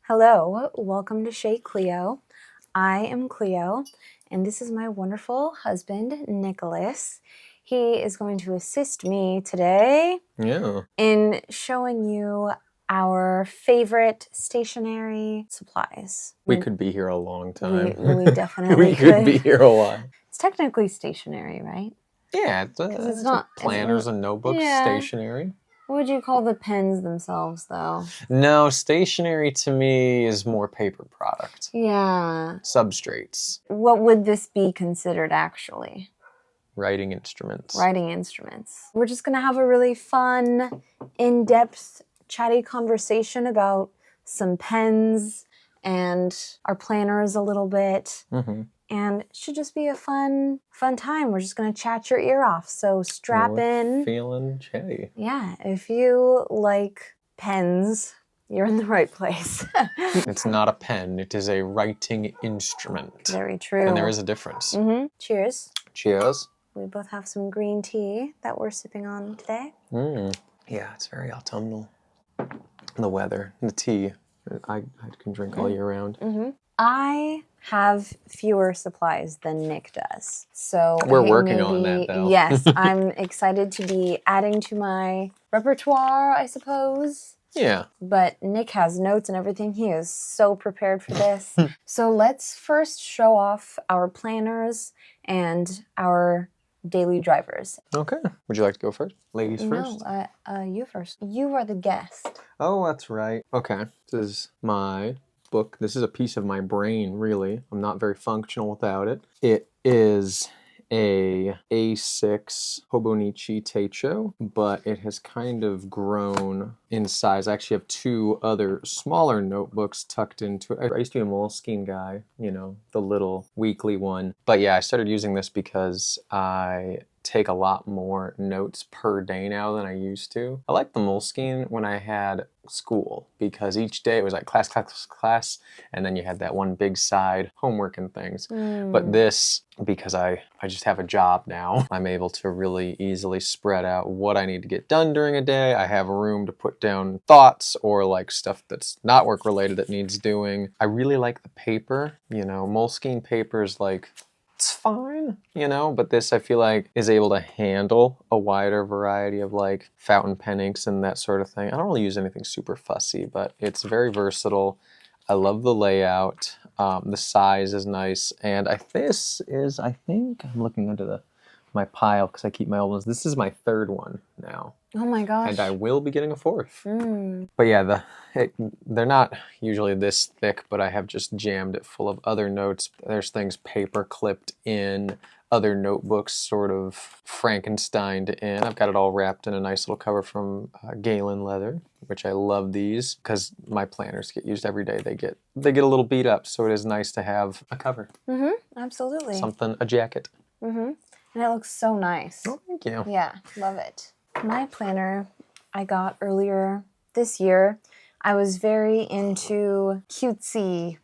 Hello, welcome to Chez Clio. I am Clio, and this is my wonderful husband, Nicholas. He is going to assist me today in showing you our favorite stationery supplies. We could be here a long time. We definitely we could be here a while. It's technically stationery, right? Yeah, it's not planners and notebooks, stationery. What would you call the pens themselves, though? No, stationery to me is more paper product. Yeah. Substrates. What would this be considered, actually? Writing instruments. Writing instruments. We're just going to have a really fun, in-depth, chatty conversation about some pens and our planners a little bit. And it should just be a fun time. We're just going to chat your ear off. So strap in. Feeling chatty. Yeah, if you like pens, you're in the right place. It's not a pen. It is a writing instrument. Very true. And there is a difference. Cheers. Cheers. We both have some green tea that we're sipping on today. Yeah, it's very autumnal. The weather, the tea. I can drink all year round. I have fewer supplies than Nick does. So we're working on that, though. Yes, I'm excited to be adding to my repertoire, I suppose. Yeah. But Nick has notes and everything. He is so prepared for this. So let's first show off our planners and our daily drivers. Okay. Would you like to go first? Ladies first? No, you first. You are the guest. Oh, that's right. Okay. This is my book. This is a piece of my brain, really. I'm not very functional without it. It is a A6 Hobonichi Teicho, but it has kind of grown in size. I actually have two other smaller notebooks tucked into it. I used to be a Moleskine guy, you know, the little weekly one. But yeah, I started using this because I take a lot more notes per day now than I used to. I liked the Moleskine when I had school because each day it was like class, and then you had that one big side homework and things. But this, because I just have a job now, I'm able to really easily spread out what I need to get done during a day. I have room to put down thoughts or like stuff that's not work related that needs doing. I really like the paper, you know, Moleskine paper is like, it's fine, you know, but this I feel like is able to handle a wider variety of like fountain pen inks and that sort of thing. I don't really use anything super fussy, but it's very versatile. I love the layout. The size is nice. And this is, I think, I'm looking under my pile because I keep my old ones. This is my third one now. Oh my gosh. And I will be getting a fourth. But yeah, they're not usually this thick, but I have just jammed it full of other notes. There's things paper clipped in, other notebooks sort of Frankensteined in. I've got it all wrapped in a nice little cover from Galen leather, which I love these because my planners get used every day. They get a little beat up, so it is nice to have a cover. Absolutely. A jacket. And it looks so nice. Oh, thank you. Yeah, love it. My planner I got earlier this year. I was very into cutesy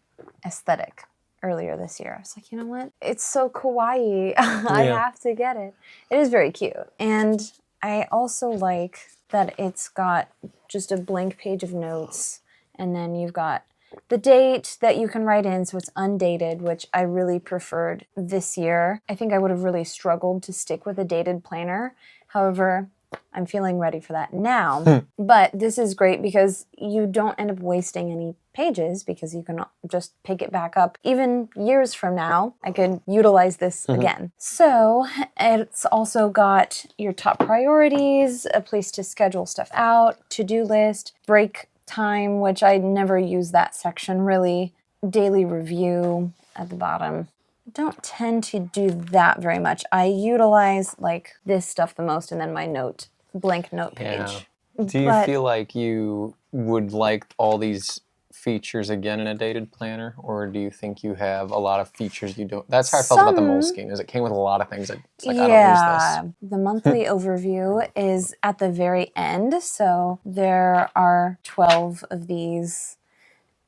aesthetic earlier this year. I was like, you know what? It's so kawaii. I have to get it. It is very cute. And I also like that it's got just a blank page of notes, and then you've got the date that you can write in, so it's undated, which I really preferred this year. I think I would have really struggled to stick with a dated planner. However, I'm feeling ready for that now. But this is great because you don't end up wasting any pages because you can just pick it back up. Even years from now, I could utilize this again. So it's also got your top priorities, a place to schedule stuff out, to-do list, break time, which I never use that section really, daily review at the bottom. I don't tend to do that very much. I utilize like this stuff the most, and then my blank note page. Do you feel like you would like all these features again in a dated planner, or do you think you have a lot of features you don't? That's how I felt about the Moleskine, is it came with a lot of things that it's like, I don't use this. The monthly overview is at the very end, so there are 12 of these,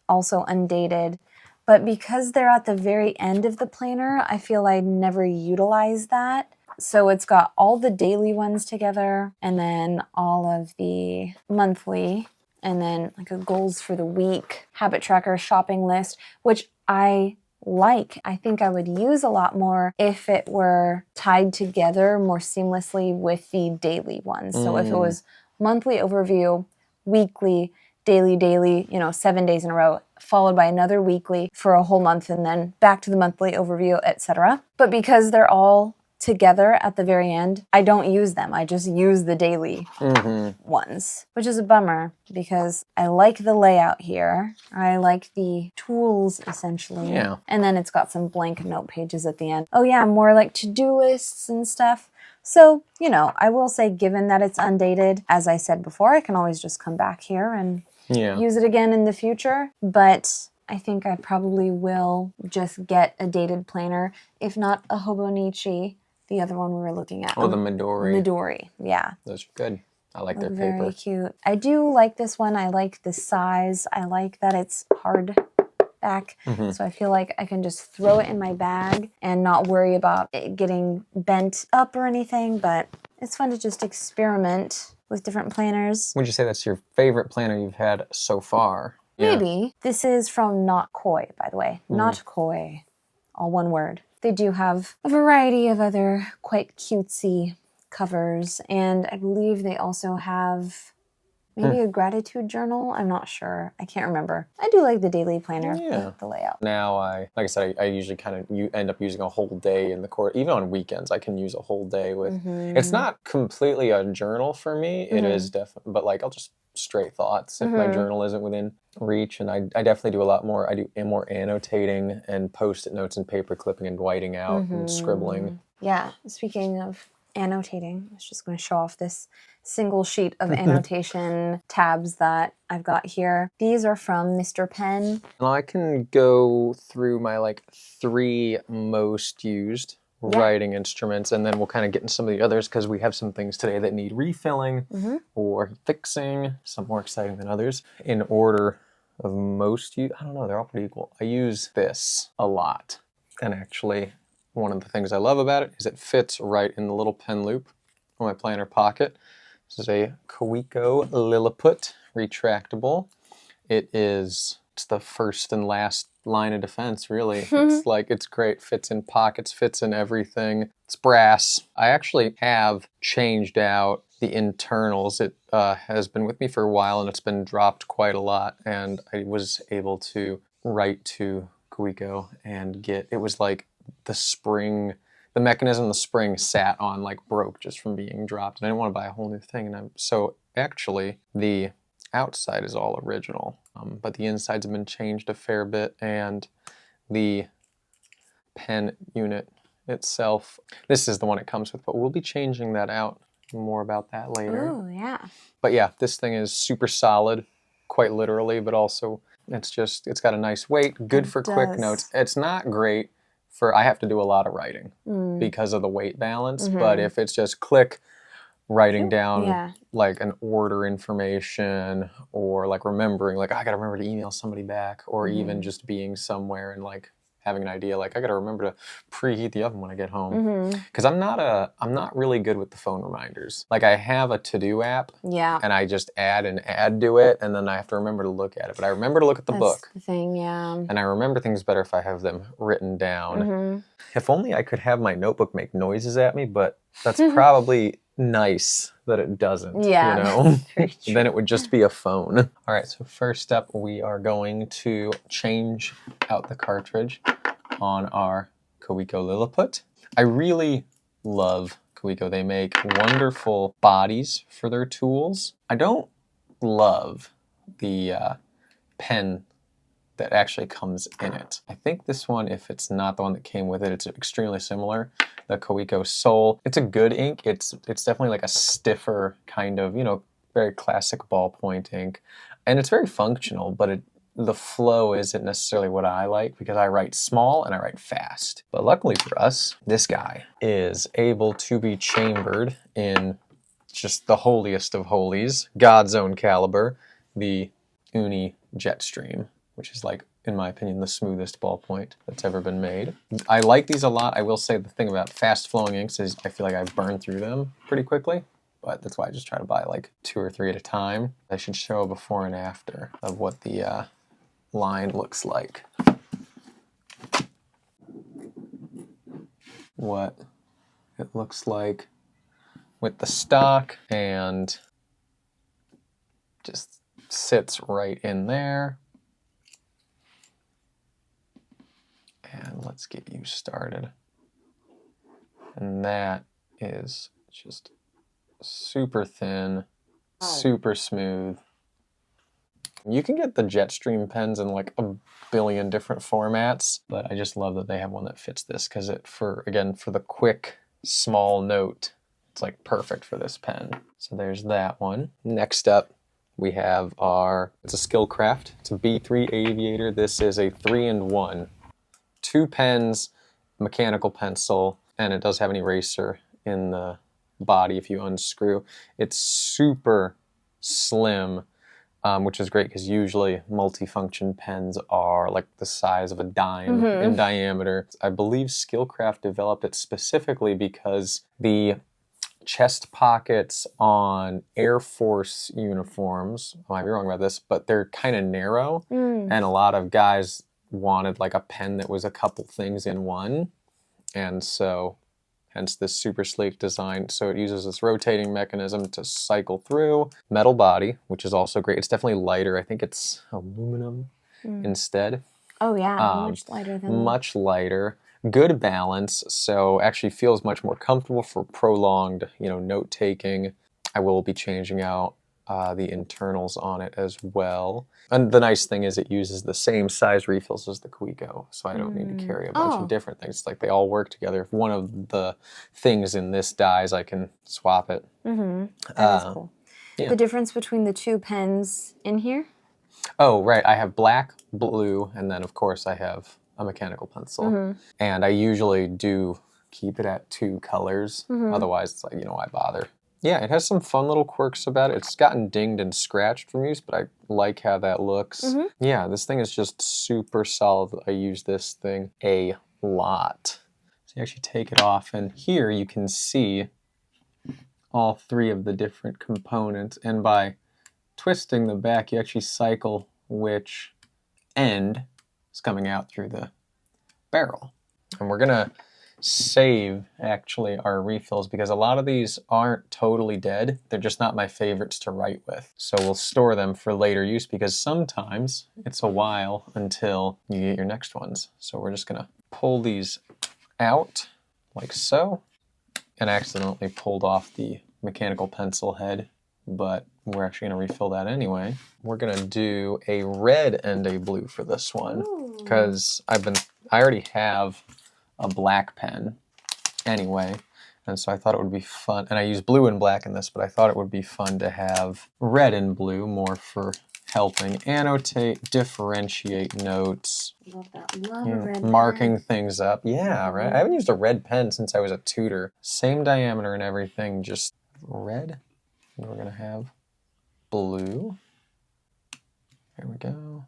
also undated. But because they're at the very end of the planner, I feel I never utilize that. So it's got all the daily ones together and then all of the monthly and then like a goals for the week, habit tracker, shopping list, which I like. I think I would use a lot more if it were tied together more seamlessly with the daily ones. So if it was monthly overview, weekly, daily, 7 days in a row, followed by another weekly for a whole month, and then back to the monthly overview, etc. But because they're all together at the very end, I don't use them. I just use the daily ones, which is a bummer because I like the layout here. I like the tools essentially. Yeah. And then it's got some blank note pages at the end. Oh yeah, more like to-do lists and stuff. So, I will say, given that it's undated, as I said before, I can always just come back here and use it again in the future. But I think I probably will just get a dated planner, if not a Hobonichi, the other one we were looking at. Oh, the Midori. Midori, yeah. Those are good. I like their Very paper. cute. I do like this one. I like the size. I like that it's hard back. So I feel like I can just throw it in my bag and not worry about it getting bent up or anything. But it's fun to just experiment with different planners. Would you say that's your favorite planner you've had so far? Maybe. This is from Not Koi, by the way. Not Koi. All one word. They do have a variety of other quite cutesy covers, and I believe they also have maybe a gratitude journal. I'm not sure. I can't remember. I do like the daily planner with the layout. Now, like I said, I usually kind of end up using a whole day in the course. Even on weekends, I can use a whole day with. It's not completely a journal for me. It is definitely, but like I'll just straight thoughts if my journal isn't within reach. And I definitely do a lot more. I do more annotating and post-it notes and paper clipping and whiting out and scribbling. Yeah, speaking of annotating, I was just going to show off this single sheet of annotation tabs that I've got here. These are from Mr. Pen. And I can go through my 3 most used writing instruments, and then we'll kind of get into some of the others because we have some things today that need refilling or fixing, some more exciting than others. In order of most use, I don't know, they're all pretty equal. I use this a lot, and actually one of the things I love about it is it fits right in the little pen loop on my planner pocket. This is a Coeco Lilliput retractable. It's the first and last line of defense, really. It's great, fits in pockets, fits in everything. It's brass. I actually have changed out the internals. It has been with me for a while and it's been dropped quite a lot, and I was able to write to Coeco and it was like the spring, the mechanism the spring sat on broke just from being dropped, and I didn't want to buy a whole new thing. And so actually the outside is all original, but the insides have been changed a fair bit, and the pen unit itself, this is the one it comes with, but we'll be changing that out. More about that later. Oh, yeah. But yeah, this thing is super solid, quite literally, but also it's got a nice weight, good for quick notes. It's not great for, I have to do a lot of writing because of the weight balance, but if it's just click, writing down an order information, or remembering, I gotta remember to email somebody back, or even just being somewhere and having an idea, I gotta remember to preheat the oven when I get home. Because I'm not really good with the phone reminders. I have a to-do app, and I just add to it, and then I have to remember to look at it. But I remember to look at the book. That's the thing, And I remember things better if I have them written down. If only I could have my notebook make noises at me, but that's probably nice that it doesn't, Then it would just be a phone. All right, so first up, we are going to change out the cartridge on our Coeco Lilliput. I really love Coeco. They make wonderful bodies for their tools. I don't love the pen that actually comes in it. I think this one, if it's not the one that came with it, it's extremely similar. The Coeco Soul. It's a good ink. It's definitely a stiffer kind of, very classic ballpoint ink. And it's very functional, but the flow isn't necessarily what I like because I write small and I write fast. But luckily for us, this guy is able to be chambered in just the holiest of holies, God's own caliber, the Uni Jetstream, which is in my opinion, the smoothest ballpoint that's ever been made. I like these a lot. I will say the thing about fast flowing inks is I feel like I burn through them pretty quickly. but that's why I just try to buy like 2 or 3 at a time. I should show a before and after of what the line looks like. What it looks like with the stock, and just sits right in there. And let's get you started. And that is just super thin, super smooth. You can get the Jetstream pens in like a billion different formats, but I just love that they have one that fits this because for the quick, small note, it's like perfect for this pen. So there's that one. Next up, we have it's a Skillcraft. It's a B3 Aviator. This is a 3-in-1. 2 pens, mechanical pencil, and it does have an eraser in the body if you unscrew. It's super slim, which is great because usually multifunction pens are like the size of a dime in diameter. I believe Skillcraft developed it specifically because the chest pockets on Air Force uniforms, I might be wrong about this, but they're kind of narrow, and a lot of guys wanted like a pen that was a couple things in one, and so hence this super sleek design. So it uses this rotating mechanism to cycle through. Metal body, which is also great. It's definitely lighter. I think it's aluminum instead. Oh yeah, much lighter than... Much lighter. Good balance, so actually feels much more comfortable for prolonged, note-taking. I will be changing out the internals on it as well. And the nice thing is it uses the same size refills as the Clio, so I don't need to carry a bunch of different things. Like they all work together. If one of the things in this dies, I can swap it. That is cool. Yeah. The difference between the 2 pens in here? Oh, right. I have black, blue, and then of course I have a mechanical pencil. And I usually do keep it at 2 colors. Otherwise, it's like, why bother? Yeah, it has some fun little quirks about it. It's gotten dinged and scratched from use, but I like how that looks. Yeah, this thing is just super solid. I use this thing a lot. So you actually take it off, and here you can see all 3 of the different components. And by twisting the back, you actually cycle which end is coming out through the barrel. And we're gonna save actually our refills because a lot of these aren't totally dead. They're just not my favorites to write with. So we'll store them for later use because sometimes it's a while until you get your next ones. So we're just gonna pull these out like so, and accidentally pulled off the mechanical pencil head, but we're actually gonna refill that anyway. We're gonna do a red and a blue for this one because I already have a black pen anyway, and so I thought it would be fun, and I use blue and black in this, but I thought it would be fun to have red and blue more for helping annotate, differentiate notes. Love that. Love a red marking pen. things up. Yeah, right. I haven't used a red pen since I was a tutor. Same diameter and everything, just red. And we're gonna have blue. There we go.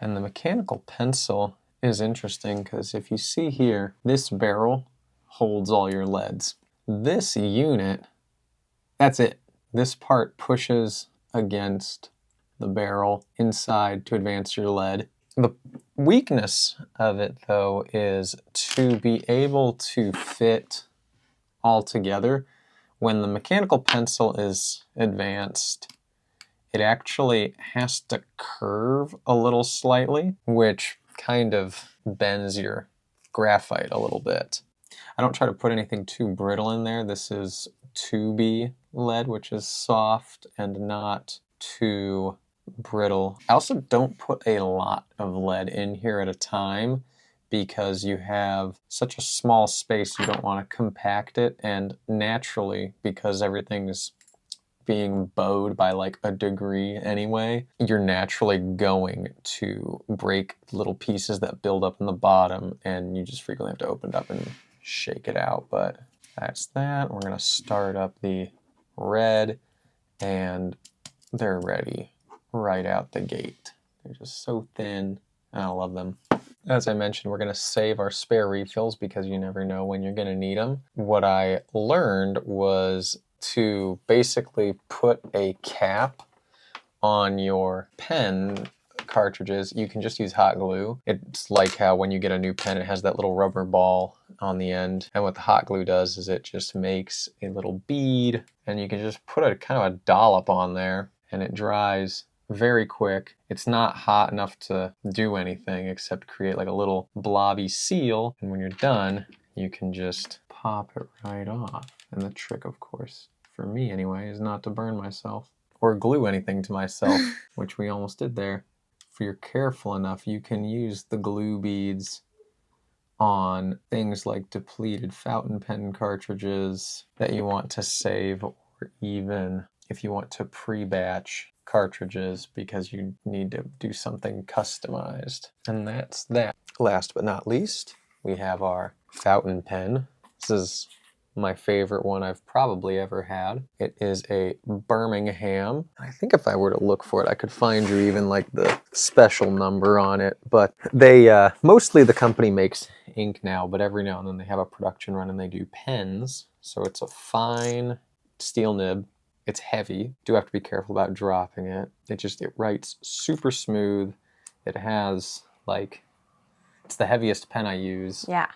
And the mechanical pencil is interesting because if you see here, this barrel holds all your leads. This unit, that's it. This part pushes against the barrel inside to advance your lead. The weakness of it, though, is to be able to fit all together. When the mechanical pencil is advanced, it actually has to curve a little slightly, which kind of bends your graphite a little bit. I don't try to put anything too brittle in there. This is 2B lead, which is soft and not too brittle. I also don't put a lot of lead in here at a time because you have such a small space, you don't want to compact it, and naturally, because everything's being bowed by like a degree anyway, you're naturally going to break little pieces that build up in the bottom, and you just frequently have to open it up and shake it out. But that's that. We're gonna start up the red, and they're ready right out the gate. They're just so thin, and I love them. As I mentioned, we're going to save our spare refills because you never know when you're going to need them. What I learned was to basically put a cap on your pen cartridges. You can just use hot glue. It's like how when you get a new pen, it has that little rubber ball on the end. And what the hot glue does is it just makes a little bead, and you can just put a kind of a dollop on there, and it dries very quick. It's not hot enough to do anything except create like a little blobby seal. And when you're done, you can just pop it right off. And the trick, of course, for me anyway, is not to burn myself or glue anything to myself, which we almost did there. If you're careful enough, you can use the glue beads on things like depleted fountain pen cartridges that you want to save, or even if you want to pre-batch cartridges because you need to do something customized. And that's that. Last but not least, we have our fountain pen. This is my favorite one I've probably ever had. It is a Birmingham. I think if I were to look for it, I could find you even like the special number on it. But they, mostly the company makes ink now, but every now and then they have a production run and they do pens. So it's a fine steel nib. It's heavy. Do have to be careful about dropping it. It writes super smooth. It has like, it's the heaviest pen I use. Yeah,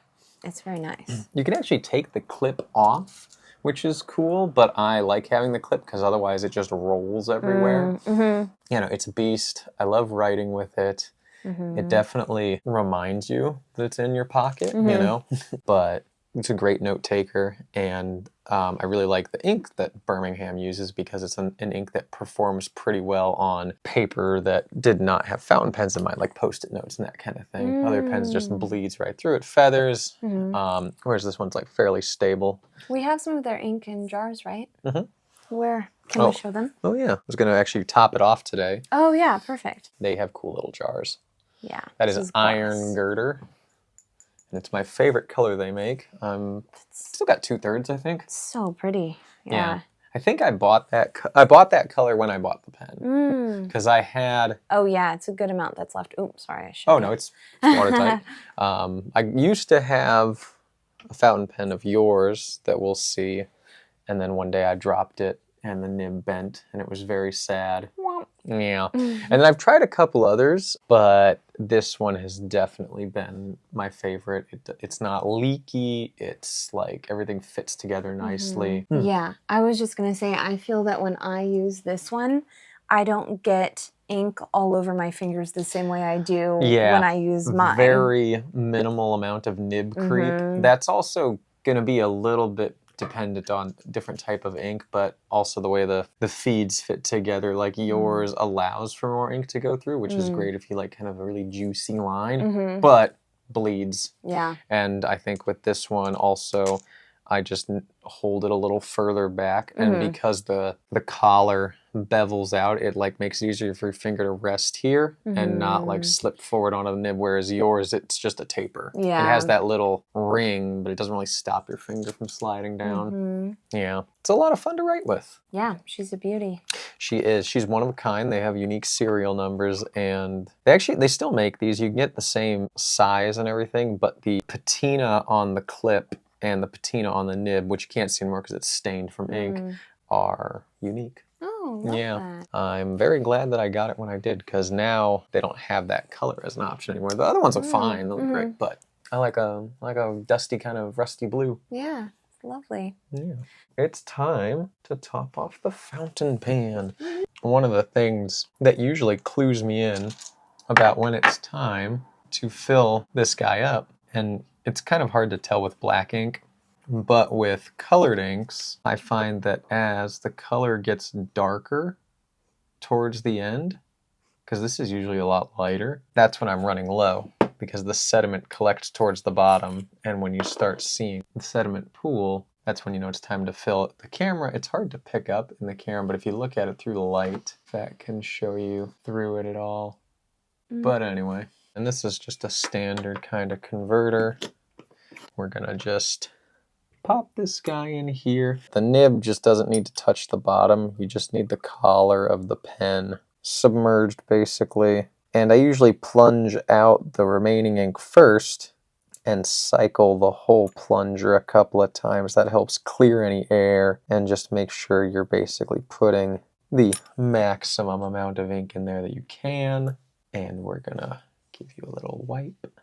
it's very nice. You can actually take the clip off, which is cool, but I like having the clip because otherwise it just rolls everywhere. Mm-hmm. You know, it's a beast. I love writing with it. Mm-hmm. It definitely reminds you that it's in your pocket, you know, but it's a great note taker. And I really like the ink that Birmingham uses because it's an ink that performs pretty well on paper that did not have fountain pens in mind, like Post-it notes and that kind of thing. Other pens just bleeds right through it, feathers, whereas this one's like fairly stable. We have some of their ink in jars, right? Mm-hmm. Where? Can we show them? Oh yeah, I was going to actually top it off today. Oh yeah, perfect. They have cool little jars. Yeah. That is iron girder. And it's my favorite color they make. Still got 2/3, I think. It's so pretty. Yeah. I think I bought that color when I bought the pen. Because I had... Oh yeah, it's a good amount that's left. Oops, sorry. Oh no, it's watertight. I used to have a fountain pen of yours that we'll see. And then one day I dropped it and the nib bent and it was very sad. Yeah. And then I've tried a couple others, but this one has definitely been my favorite. It's not leaky. It's like everything fits together nicely. Yeah, I was just going to say, I feel that when I use this one, I don't get ink all over my fingers the same way I do when I use mine. Very minimal amount of nib creep. That's also going to be a little bit dependent on different type of ink, but also the way the feeds fit together. Like yours allows for more ink to go through, which is great if you like kind of a really juicy line, but bleeds. Yeah. And I think with this one also, I just hold it a little further back, and because the collar bevels out, it like makes it easier for your finger to rest here and not like slip forward onto the nib, whereas yours, it's just a taper. Yeah. It has that little ring, but it doesn't really stop your finger from sliding down. Yeah. It's a lot of fun to write with. Yeah, she's a beauty. She is. She's one of a kind. They have unique serial numbers, and they still make these. You can get the same size and everything, but the patina on the clip and the patina on the nib, which you can't see anymore because it's stained from ink, are unique. Oh, love that. I'm very glad that I got it when I did, because now they don't have that color as an option anymore. The other ones are fine, they're great, but I like a dusty kind of rusty blue. Yeah, it's lovely. Yeah. It's time to top off the fountain pen. One of the things that usually clues me in about when it's time to fill this guy up, and it's kind of hard to tell with black ink, but with colored inks, I find that as the color gets darker towards the end, because this is usually a lot lighter, that's when I'm running low, because the sediment collects towards the bottom, and when you start seeing the sediment pool, that's when you know it's time to fill it. The camera, it's hard to pick up in the camera, but if you look at it through the light, that can show you through it at all. But anyway, and this is just a standard kind of converter. We're gonna just pop this guy in here. The nib just doesn't need to touch the bottom. You just need the collar of the pen submerged, basically. And I usually plunge out the remaining ink first and cycle the whole plunger a couple of times. That helps clear any air and just make sure you're basically putting the maximum amount of ink in there that you can. And we're gonna give you a little wipe.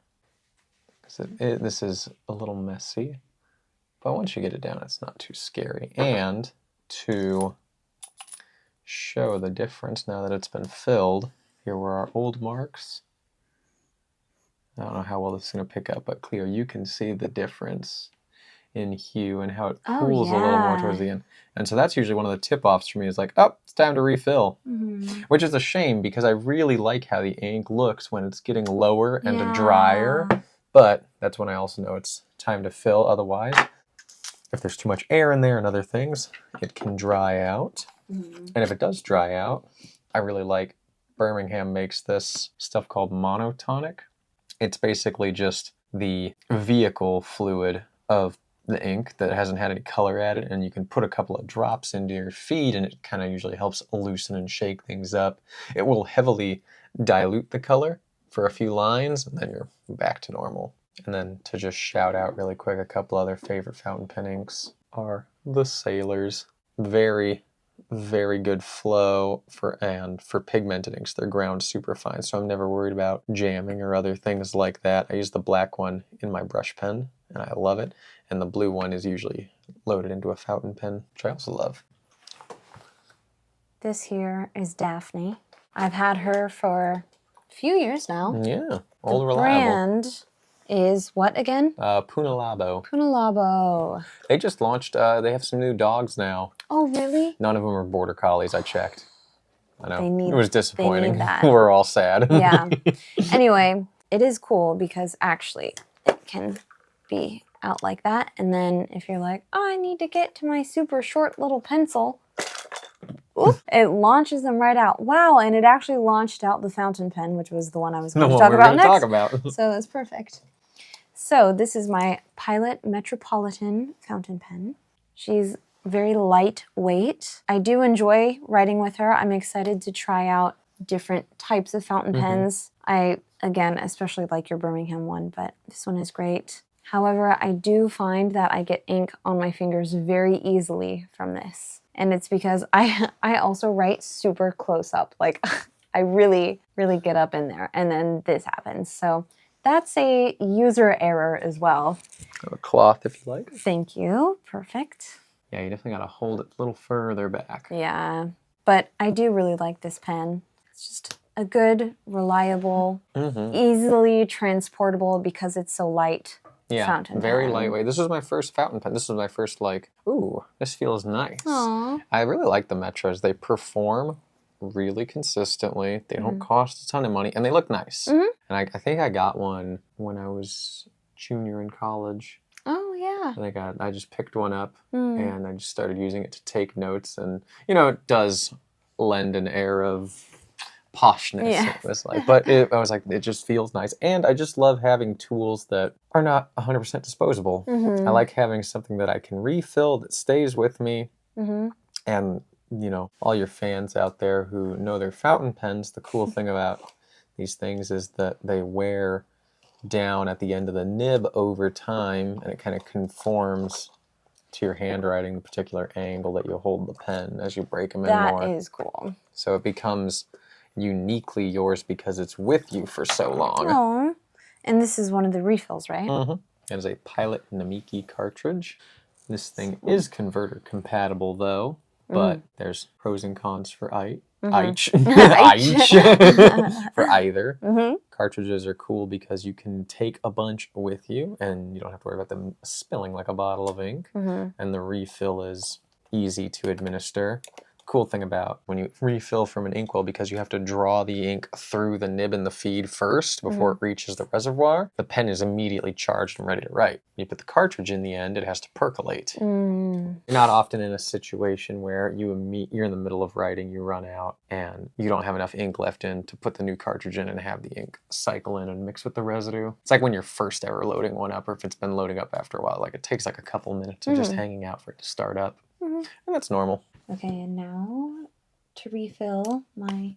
This is a little messy, but once you get it down, it's not too scary. And to show the difference now that it's been filled, here were our old marks. I don't know how well this is going to pick up, but Clio, you can see the difference in hue and how it cools a little more towards the end. And so that's usually one of the tip-offs for me is like, oh, it's time to refill. Which is a shame because I really like how the ink looks when it's getting lower and drier. But that's when I also know it's time to fill. Otherwise, if there's too much air in there and other things, it can dry out. And if it does dry out, I really like Birmingham makes this stuff called monotonic. It's basically just the vehicle fluid of the ink that hasn't had any color added, and you can put a couple of drops into your feed and it kind of usually helps loosen and shake things up. It will heavily dilute the color for a few lines and then you're back to normal. And then to just shout out really quick, a couple other favorite fountain pen inks are the Sailors. Very, very good flow for pigmented inks. They're ground super fine, so I'm never worried about jamming or other things like that. I use the black one in my brush pen, and I love it. And the blue one is usually loaded into a fountain pen, which I also love. This here is Daphne. I've had her for a few years now. Yeah, old reliable. Brand is what again? Punalabo. Punalabo. They just launched, they have some new dogs now. Oh, really? None of them are border collies, I checked. I know, it was disappointing. They need that. We're all sad. Yeah. Anyway, it is cool because actually it can be out like that. And then if you're like, oh, I need to get to my super short little pencil, oop, it launches them right out. Wow, and it actually launched out the fountain pen, which was the one I was going to talk about next. So that's perfect. So this is my Pilot Metropolitan fountain pen. She's very lightweight. I do enjoy writing with her. I'm excited to try out different types of fountain pens. I, again, especially like your Birmingham one, but this one is great. However, I do find that I get ink on my fingers very easily from this. And it's because I also write super close up. Like, I really, really get up in there. And then this happens. So that's a user error as well. A cloth if you like. Thank you. Perfect. Yeah, you definitely got to hold it a little further back. Yeah, but I do really like this pen. It's just a good, reliable, easily transportable because it's so light. Yeah, fountain very pen. Lightweight. This was my first fountain pen. This was my first like, ooh, this feels nice. Aww. I really like the Metros. They perform really consistently. They don't cost a ton of money, and they look nice. And I think I got one when I was junior in college. Oh, yeah. I just picked one up and I just started using it to take notes. And, you know, it does lend an air of poshness. Yeah. It was like, but I was like, it just feels nice. And I just love having tools that are not 100% disposable. I like having something that I can refill that stays with me. And, you know, all your fans out there who know their fountain pens, the cool thing about these things is that they wear down at the end of the nib over time, and it kind of conforms to your handwriting, the particular angle that you hold the pen as you break them in more. That is cool. So it becomes uniquely yours because it's with you for so long. Oh, and this is one of the refills, right? It is a Pilot Namiki cartridge. This thing is converter compatible though, but there's pros and cons for for either. Cartridges are cool because you can take a bunch with you and you don't have to worry about them spilling like a bottle of ink. And the refill is easy to administer. Cool thing about when you refill from an inkwell, because you have to draw the ink through the nib and the feed first before it reaches the reservoir, the pen is immediately charged and ready to write. You put the cartridge in the end, it has to percolate. You're not often in a situation where you're in the middle of writing, you run out, and you don't have enough ink left in to put the new cartridge in and have the ink cycle in and mix with the residue. It's like when you're first ever loading one up, or if it's been loading up after a while, like it takes like a couple minutes of just hanging out for it to start up. And that's normal. Okay, and now to refill my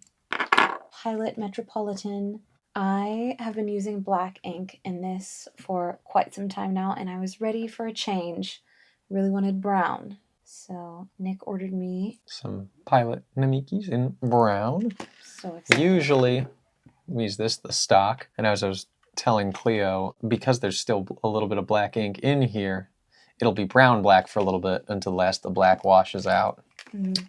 Pilot Metropolitan. I have been using black ink in this for quite some time now, and I was ready for a change. Really wanted brown. So Nick ordered me some Pilot Namikis in brown. So excited. Usually we use the stock, and as I was telling Clio, because there's still a little bit of black ink in here, it'll be brown black for a little bit until the black washes out,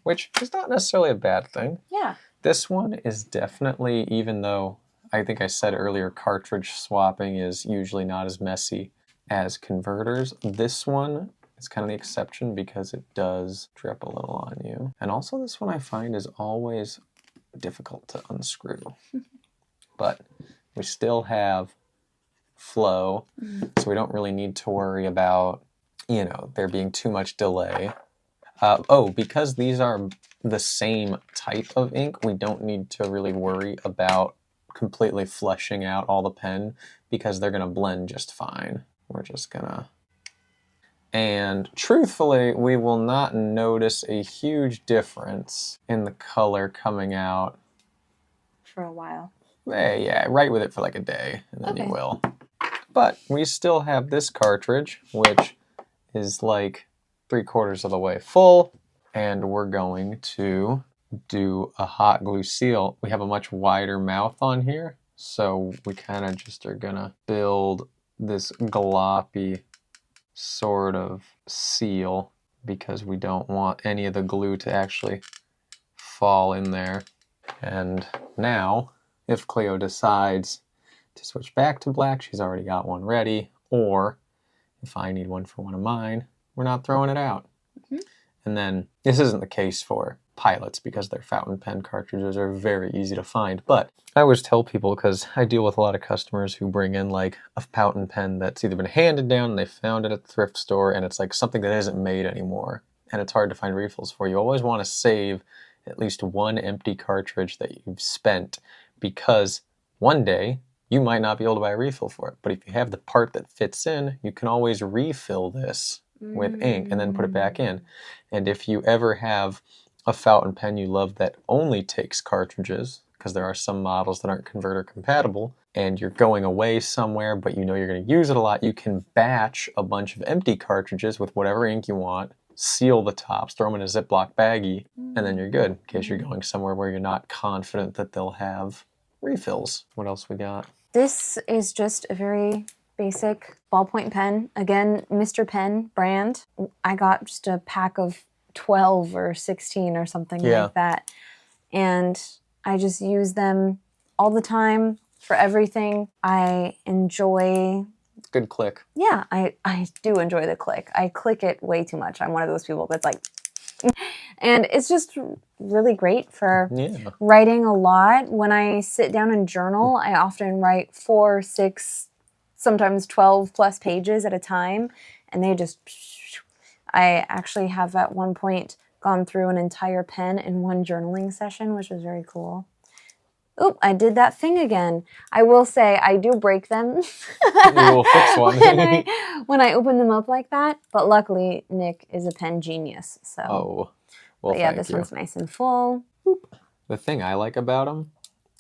which is not necessarily a bad thing. Yeah. This one is definitely, even though I think I said earlier cartridge swapping is usually not as messy as converters, this one is kind of the exception because it does drip a little on you. And also this one I find is always difficult to unscrew. But we still have flow, so we don't really need to worry about, you know, there being too much delay. Because these are the same type of ink, we don't need to really worry about completely flushing out all the pen because they're going to blend just fine. We're just going to... And truthfully, we will not notice a huge difference in the color coming out. For a while. Yeah, write with it for like a day, and then you will. But we still have this cartridge, which is like 3/4 of the way full, and we're going to do a hot glue seal. We have a much wider mouth on here, so we kind of just are gonna build this gloppy sort of seal because we don't want any of the glue to actually fall in there. And now, if Clio decides to switch back to black, she's already got one ready, or if I need one for one of mine, we're not throwing it out. And then, this isn't the case for pilots because their fountain pen cartridges are very easy to find, but I always tell people, because I deal with a lot of customers who bring in like a fountain pen that's either been handed down and they found it at the thrift store and it's like something that isn't made anymore and it's hard to find refills for. You always want to save at least one empty cartridge that you've spent, because one day you might not be able to buy a refill for it. But if you have the part that fits in, you can always refill this with ink and then put it back in. And if you ever have a fountain pen you love that only takes cartridges, because there are some models that aren't converter compatible, and you're going away somewhere but you know you're going to use it a lot, you can batch a bunch of empty cartridges with whatever ink you want, seal the tops, throw them in a Ziploc baggie, and then you're good in case you're going somewhere where you're not confident that they'll have refills. What else we got? This is just a very basic ballpoint pen. Again, Mr. Pen brand. I got just a pack of 12 or 16 or something like that. And I just use them all the time for everything. I enjoy... Good click. Yeah, I do enjoy the click. I click it way too much. I'm one of those people that's like... And it's just really great for writing a lot. When I sit down and journal, I often write 4, 6, sometimes 12 plus pages at a time. And they just... I actually have at one point gone through an entire pen in one journaling session, which was very cool. Oop, I did that thing again. I will say I do break them. You will fix one. when I open them up like that. But luckily, Nick is a pen genius. So. Oh, well, yeah, this one's nice and full. The thing I like about them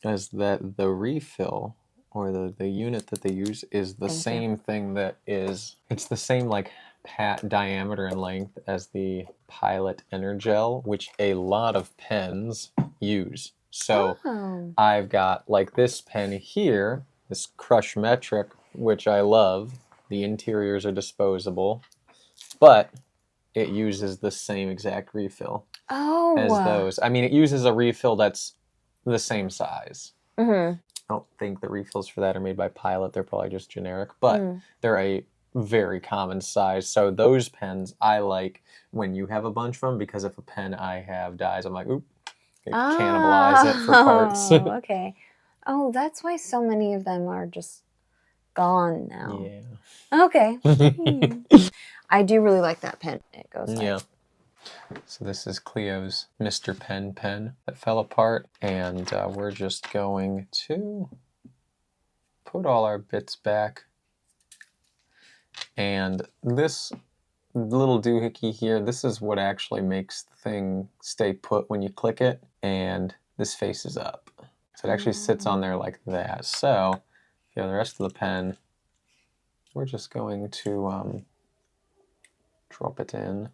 is that the refill, or the unit that they use, is the same thing that is... It's the same, like, diameter and length as the Pilot Energel, which a lot of pens use. So I've got like this pen here, this Crush Metric, which I love. The interiors are disposable, but it uses the same exact refill as those. I mean, it uses a refill that's the same size. I don't think the refills for that are made by Pilot. They're probably just generic, but they're a very common size. So those pens I like when you have a bunch of them, because if a pen I have dies, I'm like, oop, cannibalize it for parts. Okay. Oh, that's why so many of them are just gone now. Yeah. Okay. I do really like that pen. It goes like... So this is Clio's Mr. Pen that fell apart, and we're just going to put all our bits back. And this little doohickey here, this is what actually makes the thing stay put when you click it, and this faces up. So it actually sits on there like that. So, the rest of the pen, we're just going to drop it in.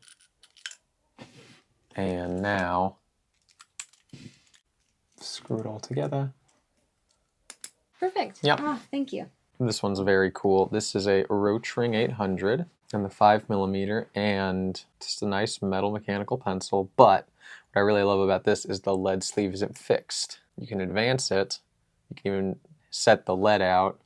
And now, screw it all together. Perfect. Yep. Ah, thank you. This one's very cool. This is a Rotring 800 and the 5mm, and just a nice metal mechanical pencil. But what I really love about this is the lead sleeve isn't fixed. You can advance it. You can even set the lead out.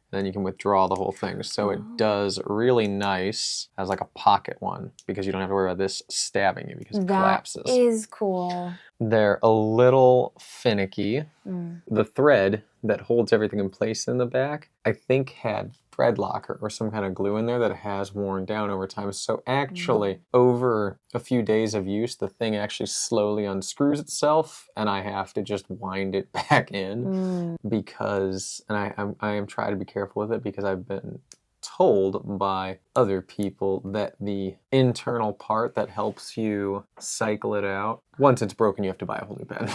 Then you can withdraw the whole thing. So it does really nice as like a pocket one, because you don't have to worry about this stabbing you because it collapses. That is cool. They're a little finicky. The thread that holds everything in place in the back, I think had thread locker or some kind of glue in there that has worn down over time. So actually, over a few days of use, the thing actually slowly unscrews itself, and I have to just wind it back in because, and I am trying to be careful with it because I've been told by other people that the internal part that helps you cycle it out, once it's broken, you have to buy a whole new pen.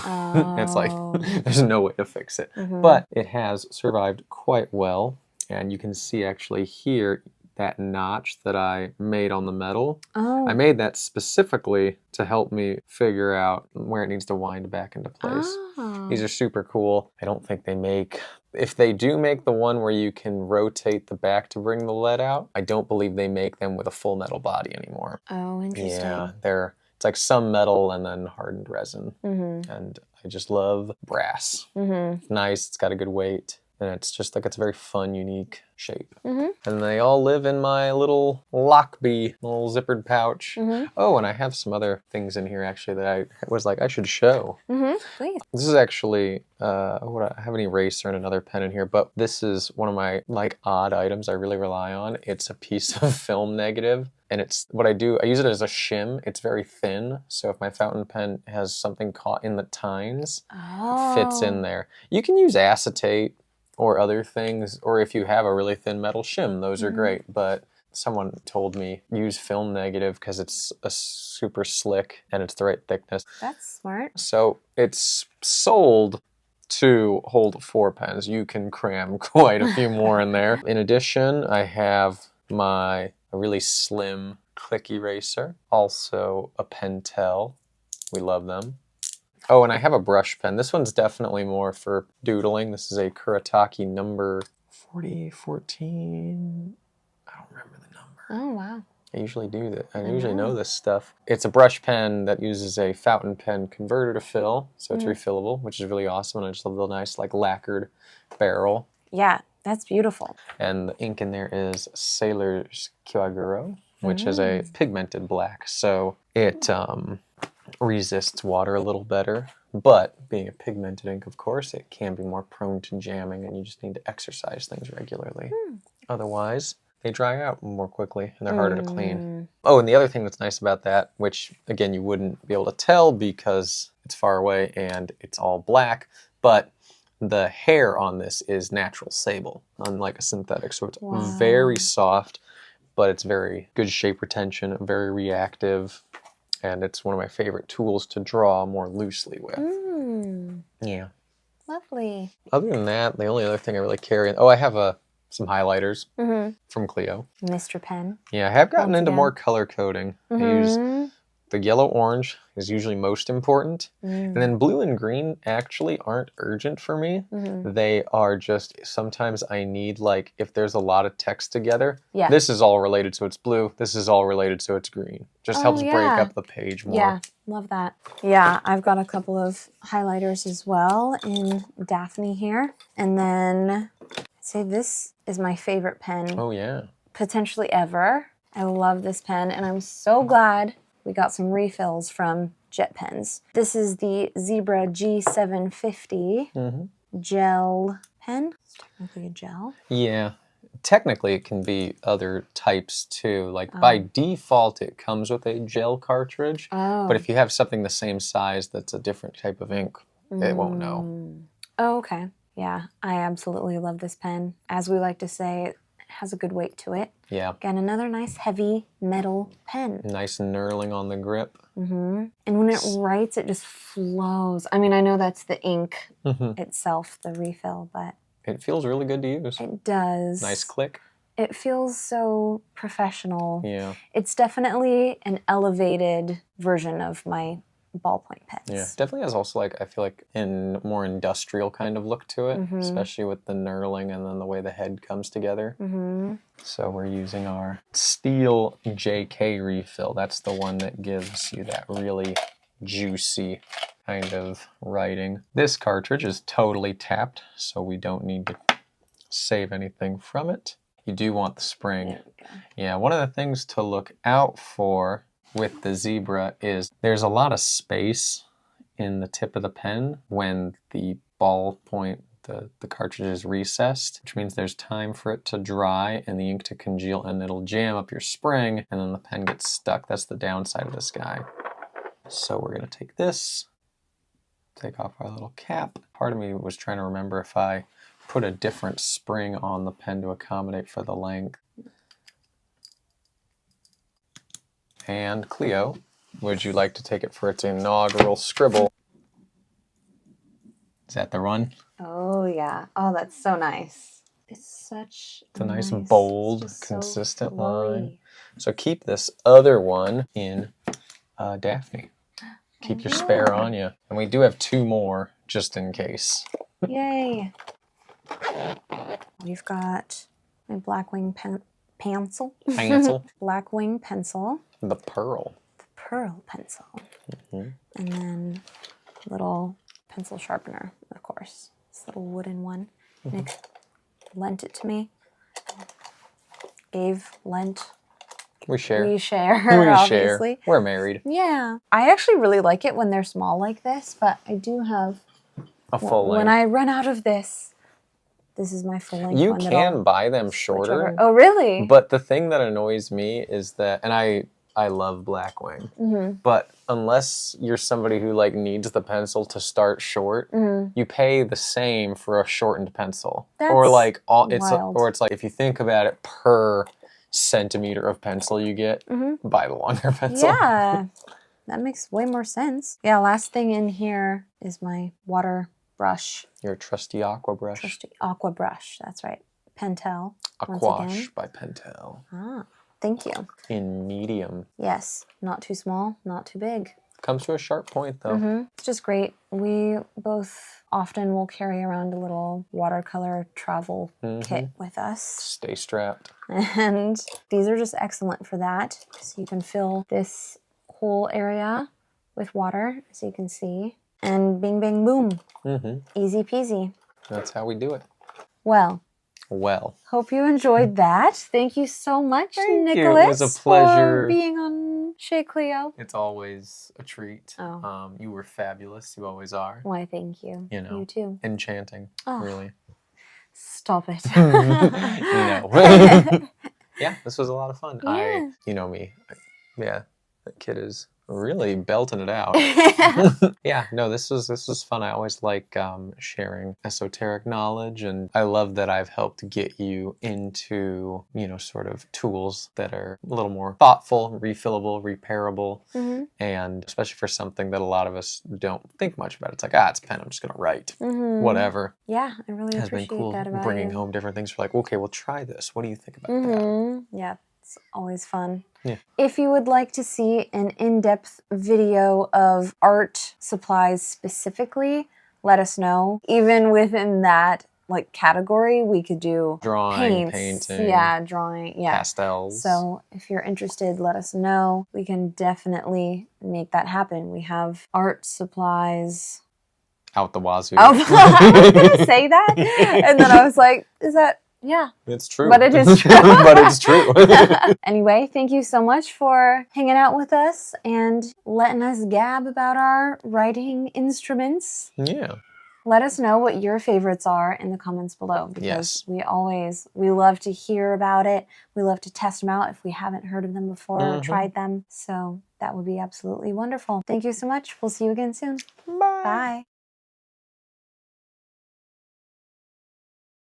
It's like, there's no way to fix it. But it has survived quite well. And you can see actually here, that notch that I made on the metal. I made that specifically to help me figure out where it needs to wind back into place. These are super cool. I don't think they make, if they do make the one where you can rotate the back to bring the lead out, I don't believe they make them with a full metal body anymore. Oh, interesting. Yeah, it's like some metal and then hardened resin. And I just love brass. It's nice, it's got a good weight. And it's just like, it's a very fun, unique shape. And they all live in my little Lockbee, little zippered pouch. Oh, and I have some other things in here actually that I was like, I should show. Please. This is actually, I have an eraser and another pen in here, but this is one of my like odd items I really rely on. It's a piece of film negative. And it's what I do, I use it as a shim. It's very thin, so if my fountain pen has something caught in the tines, it fits in there. You can use acetate or other things, or if you have a really thin metal shim, those are great. But someone told me use film negative because it's a super slick and it's the right thickness. That's smart. So it's sold to hold 4 pens. You can cram quite a few more in there. In addition, I have a really slim click eraser, also a Pentel. We love them. Oh, and I have a brush pen. This one's definitely more for doodling. This is a Kuretake number 4014. I don't remember the number. Oh, wow. I usually do that. I usually know this stuff. It's a brush pen that uses a fountain pen converter to fill, so it's refillable, which is really awesome. And I just love the nice, like, lacquered barrel. Yeah, that's beautiful. And the ink in there is Sailor's Kyoguro, which is a pigmented black. So it resists water a little better, but being a pigmented ink, of course, it can be more prone to jamming, and you just need to exercise things regularly. Otherwise, they dry out more quickly and they're harder to clean. Oh, and the other thing that's nice about that, which again you wouldn't be able to tell because it's far away and it's all black, but the hair on this is natural sable, unlike a synthetic. So it's very soft, but it's very good shape retention, very reactive. And it's one of my favorite tools to draw more loosely with. Yeah. Lovely. Other than that, the only other thing I really carry... Oh, I have some highlighters from Clio. Mr. Pen. Yeah, I have gotten into more color coding. I use the yellow-orange is usually most important. And then blue and green actually aren't urgent for me. They are just, sometimes I need, like, if there's a lot of text together, this is all related so it's blue, this is all related so it's green. Just helps break up the page more. Yeah, love that. Yeah, I've got a couple of highlighters as well in Daphne here. And then I'd say this is my favorite pen. Oh, yeah. Potentially ever. I love this pen, and I'm so glad we got some refills from Jet Pens. This is the Zebra G750 gel pen. It's technically a gel. Yeah. Technically, it can be other types too. Like by default, it comes with a gel cartridge. But if you have something the same size that's a different type of ink, it won't know. Oh, okay. Yeah, I absolutely love this pen. As we like to say, it has a good weight to it. Yeah. Again, another nice heavy metal pen. Nice knurling on the grip. And when it writes, it just flows. I mean, I know that's the ink itself, the refill, but it feels really good to use. It does. Nice click. It feels so professional. Yeah. It's definitely an elevated version of my ballpoint pens. Yeah, definitely has also like, I feel like in more industrial kind of look to it, especially with the knurling and then the way the head comes together. So we're using our steel JK refill. That's the one that gives you that really juicy kind of writing. This cartridge is totally tapped, so we don't need to save anything from it. You do want the spring. There we go. Yeah, one of the things to look out for with the Zebra is there's a lot of space in the tip of the pen when the ballpoint, the cartridge is recessed, which means there's time for it to dry and the ink to congeal, and it'll jam up your spring and then the pen gets stuck. That's the downside of this guy. So we're gonna take this, take off our little cap. Part of me was trying to remember if I put a different spring on the pen to accommodate for the length. And Clio, would you like to take it for its inaugural scribble? Is that the run? Oh, yeah. Oh, that's so nice. It's a nice bold, consistent so line. So keep this other one in Daphne. Keep your spare on you. And we do have 2 more just in case. Yay. We've got my Blackwing pencil. Blackwing pencil. The pearl. The pearl pencil. And then little pencil sharpener, of course. This little wooden one. Nick lent it to me. Lent. We share. We share, we obviously. Share. We're married. Yeah. I actually really like it when they're small like this, but I do have a full length. When I run out of this is my full length You one. can buy them shorter. Oh, really? But the thing that annoys me is that, and I love Blackwing, but unless you're somebody who like needs the pencil to start short, you pay the same for a shortened pencil. That's or like wild. It's like if you think about it per centimeter of pencil you get, buy the longer pencil. Yeah, that makes way more sense. Yeah, last thing in here is my water brush. Your trusty aquabrush. Trusty aquabrush, that's right. Pentel. Aquash by Pentel. Ah, thank you. In medium. Yes, not too small, not too big. Comes to a sharp point though. It's just great. We both often will carry around a little watercolor travel kit with us. Stay strapped. And these are just excellent for that. So you can fill this whole area with water, as you can see. And bing, bang, boom. Easy peasy. That's how we do it. Well, hope you enjoyed that. Thank you so much, Nicholas. It was a pleasure for being on Chez Clio. It's always a treat. You were fabulous. You always are. Why, thank you. You know, you too. Enchanting, really. Stop it. No. Yeah, this was a lot of fun. Yeah. You know me. Yeah, that kid is really belting it out. Yeah, no, this was fun. I always like sharing esoteric knowledge, and I love that I've helped get you into, you know, sort of tools that are a little more thoughtful, refillable, repairable, and especially for something that a lot of us don't think much about. It's like, it's a pen, I'm just gonna write, whatever. Yeah, I really appreciate been cool that about bringing you. home different things. For like, okay, well, try this. What do you think about that? Yeah, it's always fun. Yeah. If you would like to see an in-depth video of art supplies specifically, let us know. Even within that like category, we could do drawing, paints. painting, drawing, pastels. So if you're interested, let us know. We can definitely make that happen. We have art supplies out the wazoo. I was gonna say that, and then I was like, "Is that?" Yeah. It's true. But it is true. But it's true. Anyway, thank you so much for hanging out with us and letting us gab about our writing instruments. Yeah. Let us know what your favorites are in the comments below, because we love to hear about it. We love to test them out if we haven't heard of them before or tried them. So that would be absolutely wonderful. Thank you so much. We'll see you again soon. Bye. Bye.